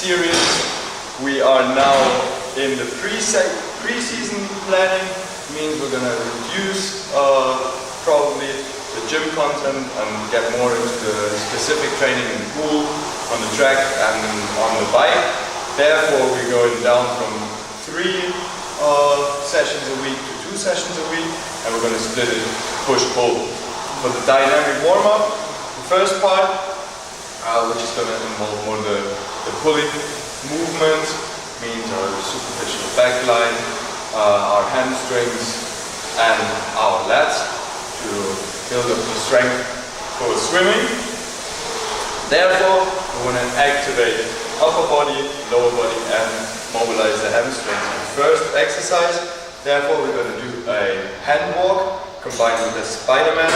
series. We are now in the pre-season planning. Means we're gonna reduce probably the gym content and get more into the specific training in the pool, on the track and on the bike. Therefore we're going down from 3 sessions a week to 2 sessions a week, and we're going to split it push-pull. For the dynamic warm-up, the first part, which is going to involve more the pulling movement, means our superficial backline, our hamstrings and our lats to build up the strength for swimming. Therefore, we want to activate upper body, lower body and mobilize the hamstrings. The first exercise, therefore, we're going to do a hand walk combined with a Spider-Man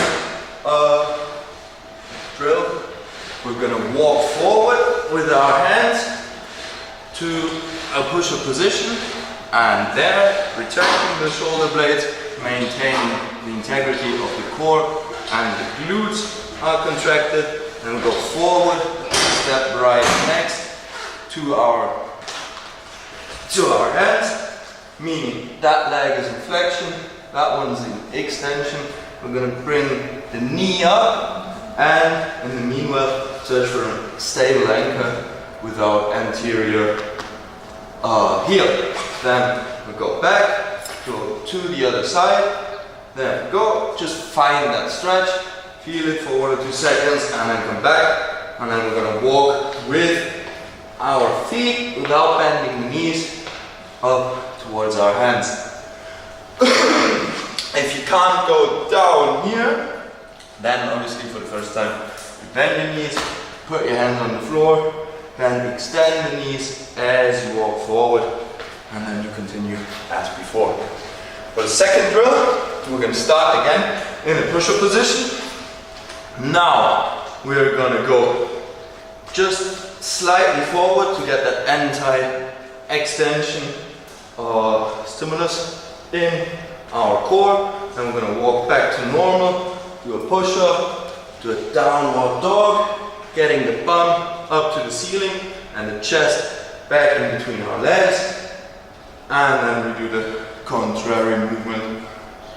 drill. We're going to walk forward with our hands to a push-up position, and there, retracting the shoulder blades, maintaining the integrity of the core and the glutes are contracted, and we'll go forward, step right next to our hands, meaning that leg is in flexion, that one's in extension. We're going to bring the knee up and in the meanwhile search for a stable anchor with our anterior heel. Then we go back, go to the other side, then go, just find that stretch, feel it for 1 or 2 seconds and then come back, and then we're going to walk with our feet without bending the knees up towards our hands. If you can't go down here, then obviously for the first time you bend your knees, put your hands on the floor, then extend the knees as you walk forward, and then you continue as before. For the second drill, we're going to start again in a push-up position. Now we're going to go just slightly forward to get that anti-extension stimulus in our core. Then we're going to walk back to normal, do a push-up, do a downward dog, getting the bum up to the ceiling and the chest back in between our legs. And then we do the contrary movement,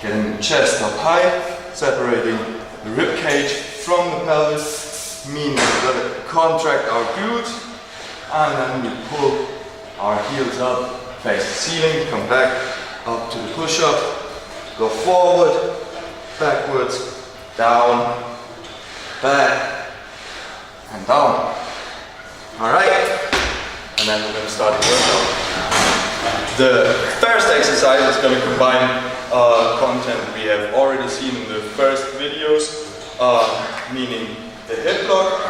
getting the chest up high, separating the rib cage from the pelvis, meaning we're going to contract our glutes, and then we pull our heels up, face the ceiling, come back up to the push-up, go forward, backwards, down, back, and down. Alright, and then we're going to start the workout. The first exercise is going to combine content we have already seen in the first videos, meaning the hip lock.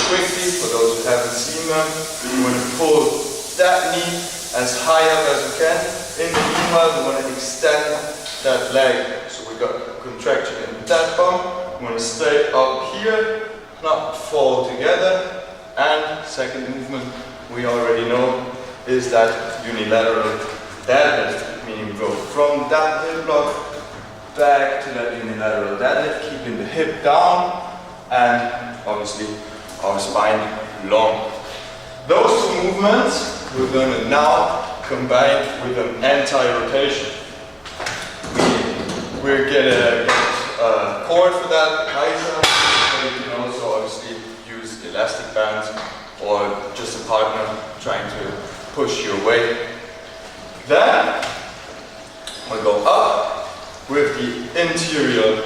Quickly, for those who haven't seen them, you want to pull that knee as high up as you can. In the meanwhile, we want to extend that leg. So we got contraction in that bum. We want to stay up here, not fall together. And second movement we already know is that unilateral deadlift, meaning we go from that hip lock back to that unilateral deadlift, keeping the hip down and obviously our spine long. Those two movements we're going to now combine with an anti-rotation. We're going to get a cord for that, but you can also obviously use elastic bands or just a partner trying to push your weight. Then we go up with the interior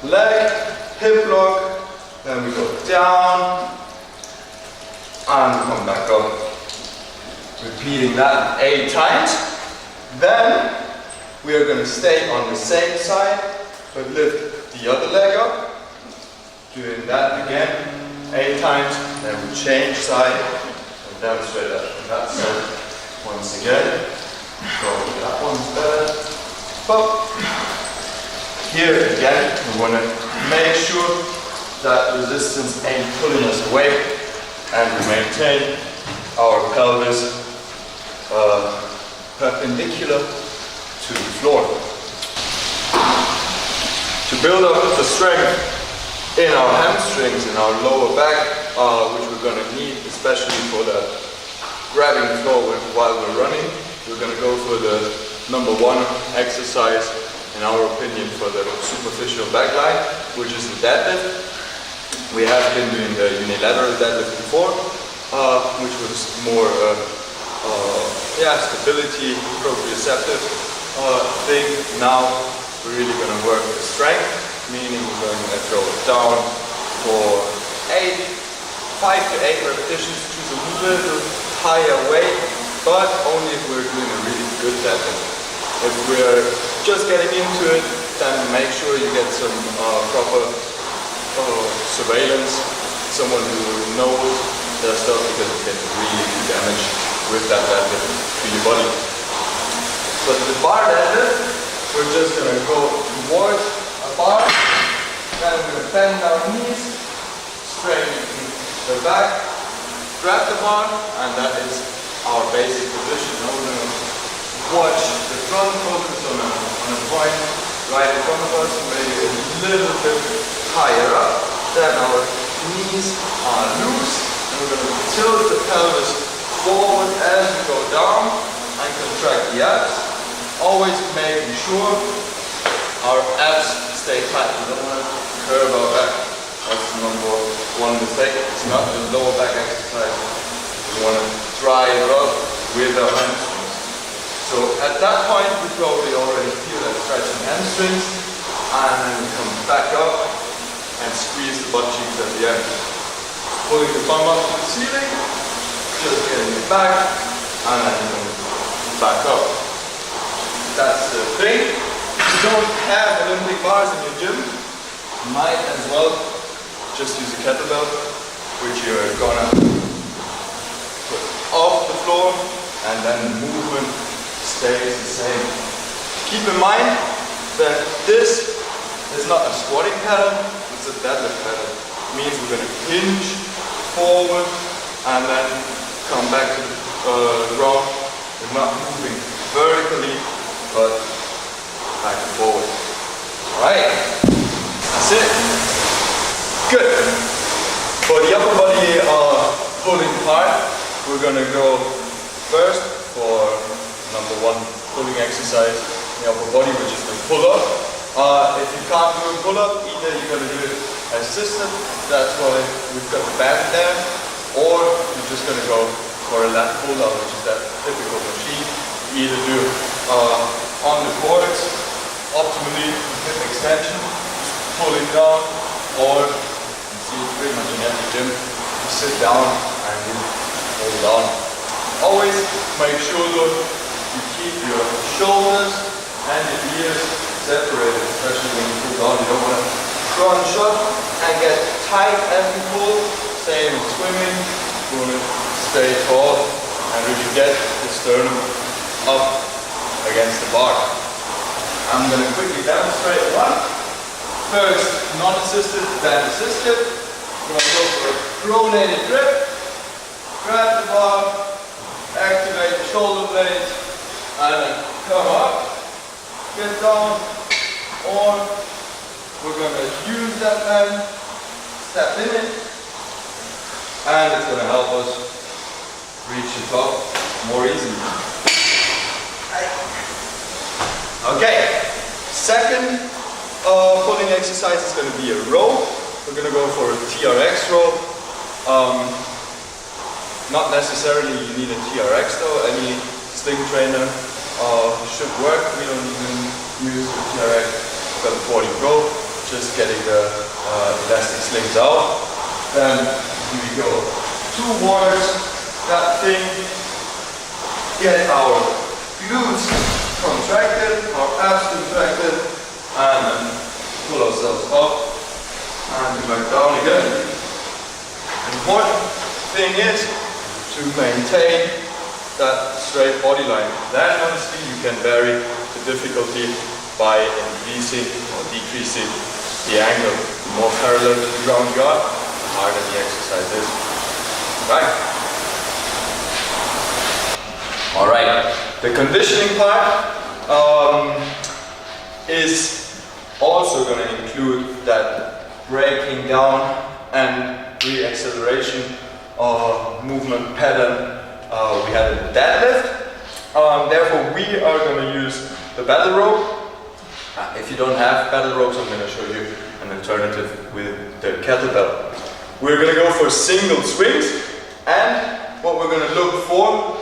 leg, hip lock, then we go down and come back up. Repeating that 8 times. Then we are going to stay on the same side but lift the other leg up. Doing that again 8 times. Then we change side and demonstrate that from that side. Once again, go with that one there. But here again, we want to make sure that resistance ain't pulling us away, and we maintain our pelvis perpendicular to the floor. To build up the strength in our hamstrings, in our lower back, which we're going to need, especially for that grabbing the floor while we're running. We're going to go for the number one exercise, in our opinion, for the superficial backline, which is the deadlift. We have been doing the unilateral deadlift before, which was more stability, proprioceptive thing. Now we're really going to work the strength, meaning we're going to throw it down for 5 to 8 repetitions, choose a little higher weight, but only if we're doing a really good deadlift. If we're just getting into it, then make sure you get some proper surveillance, someone who knows their stuff, because it can really do damage with that deadlift to your body. But the bar deadlift, we're just going to go towards a bar, then we're going to bend our knees, straighten the back, grab the bar, and that is our basic position. Now we're going to watch the front, focus on a point right in front of us, maybe a little bit higher up. Then our knees are loose, and we're going to tilt the pelvis forward as we go down and contract the abs. Always making sure our abs stay tight. We don't want to curve our back. That's the number one mistake. It's not a lower back exercise. We want to dry it up with our hamstrings. So at that point, we probably already feel that stretching hamstrings, and then we come back up and squeeze the butt cheeks at the end. Pulling the bum up to the ceiling, just getting it back, and then back up. That's the thing. If you don't have Olympic bars in your gym, you might as well just use a kettlebell, which you're gonna put off the floor, and then the movement stays the same. Keep in mind that this is not a squatting pattern, it's a deadlift pattern. It means we're going to hinge forward and then come back to the ground. We're not moving vertically, but back and forward. Alright, that's it. Good. For the upper body pulling part, we're going to go first for number one pulling exercise in the upper body, which is the pull-up. If you can't do a pull-up, either you're going to do it assisted, that's why we've got the band there, or you're just going to go for a lat pull-up, which is that typical machine. You either do on the boards, optimally hip extension, pulling down, or you see it pretty much in every gym, you sit down and you hold on. Always make sure though you keep your shoulders and your ears separated, especially when you pull down. You don't want to crunch up and get tight as you pull. Same in swimming, you want to stay tall and really get the sternum up against the bar. I'm going to quickly demonstrate one. First non-assisted, then assisted. We're going to go for a pronated grip. Grab the bar, activate the shoulder blades, and then come up, get down, or we're going to use that hand, step in it, and it's going to help us reach the top more easily. Okay, second pulling exercise is going to be a row. We're going to go for a TRX row. Not necessarily you need a TRX though, any sling trainer should work. We don't even use the TRX, we've got the 40 Pro, just getting the elastic slings out. Then we go towards that thing, get our glutes contracted, our abs contracted, and then pull ourselves up and back down again. Important thing is to maintain that straight body line. Then honestly you can vary the difficulty by increasing or decreasing the angle. The more parallel to the ground you are, the harder the exercise is. Right? Alright, the conditioning part is also going to include that breaking down and re-acceleration movement pattern we had in the deadlift. Therefore, we are going to use the battle rope. If you don't have battle ropes, I'm going to show you an alternative with the kettlebell. We're going to go for single swings, and what we're going to look for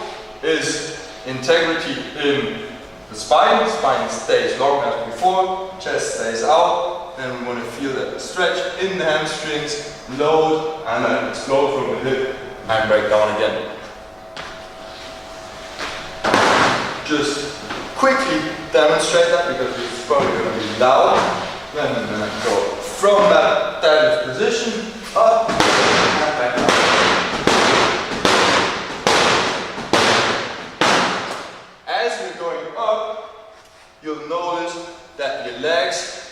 is integrity in the spine. Spine stays long as before, chest stays out. Then we want to feel that stretch in the hamstrings, load, and then explode from the hip and break down again. Just quickly demonstrate that because it's probably going to be loud. Then we're going to go from that deadlift position up and back down. As we're going up, you'll notice that your legs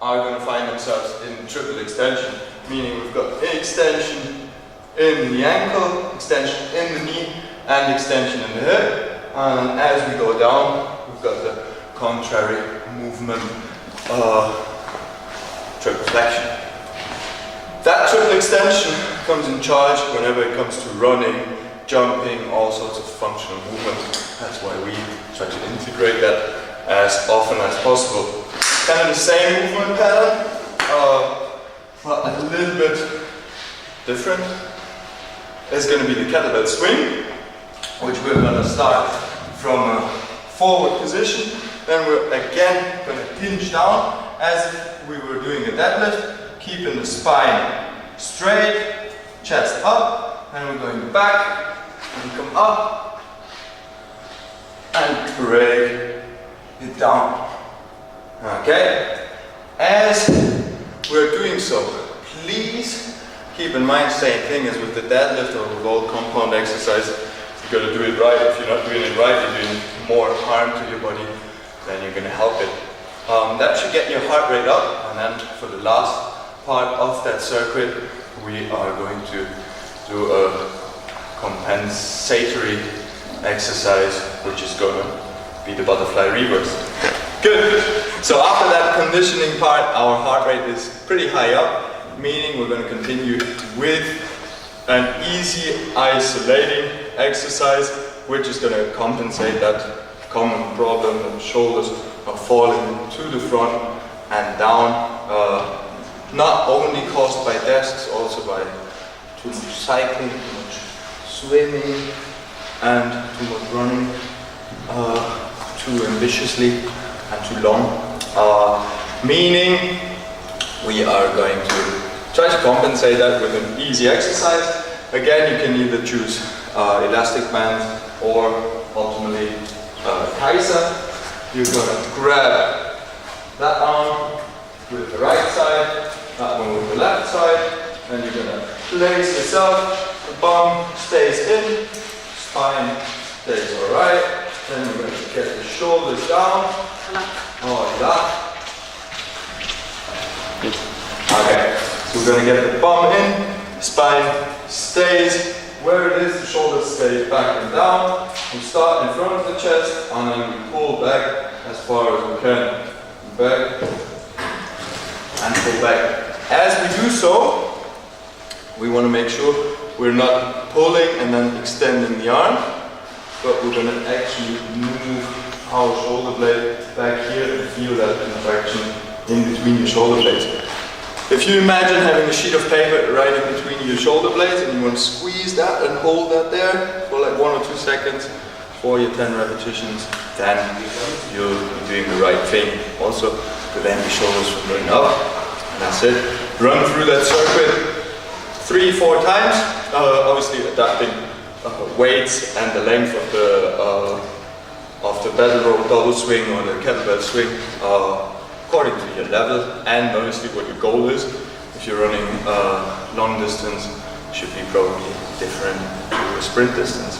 are going to find themselves in triple extension, meaning we've got extension in the ankle, extension in the knee, and extension in the hip. And as we go down, we've got the contrary movement, triple flexion. That triple extension comes in charge whenever it comes to running, jumping, all sorts of functional movement. That's why we try to integrate that as often as possible. Kind of the same movement pattern, but a little bit different. It's going to be the kettlebell swing, which we're going to start from a forward position. Then we're again going to hinge down as if we were doing a deadlift, keeping the spine straight, chest up, and we're going back and come up and break it down. Okay? As we're doing so, please keep in mind, same thing as with the deadlift or with all compound exercises, you've got to do it right. If you're not doing it right, you're doing more harm to your body than you're going to help it. That should get your heart rate up, and then for the last part of that circuit, we are going to do a compensatory exercise, which is going to be the butterfly reverse. Good. So after that conditioning part, our heart rate is pretty high up, meaning we're going to continue with an easy isolating exercise, which is going to compensate that common problem that shoulders are falling to the front and down, not only caused by desks, also by too much cycling, too much swimming, and too much running, too ambitiously and too long, meaning we are going to try to compensate that with an easy exercise. Again, you can either choose elastic bands or ultimately Kaiser. You're going to grab that arm with the right side, that one with the left side, and you're going to place yourself, the bum stays in, spine stays alright, then we're going to get the shoulders down, Okay, so we're going to get the bum in, spine stays where it is, the shoulders stay back and down. We start in front of the chest and then we pull back as far as we can. Back and pull back. As we do so, we want to make sure we're not pulling and then extending the arm, but we're going to actually move our shoulder blade back here and feel that contraction in between your shoulder blades. If you imagine having a sheet of paper right in between your shoulder blades and you want to squeeze that and hold that there for like 1 or 2 seconds for your 10 repetitions, then you're doing the right thing. Also, prevent your shoulders from going up. And that's it. Run through that circuit 3-4 times, obviously adapting weights and the length of the battle rope double swing or the kettlebell swing according to your level, and obviously what your goal is. If you're running long distance, it should be probably different to a sprint distance.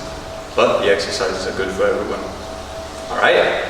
But the exercises are good for everyone. Alright?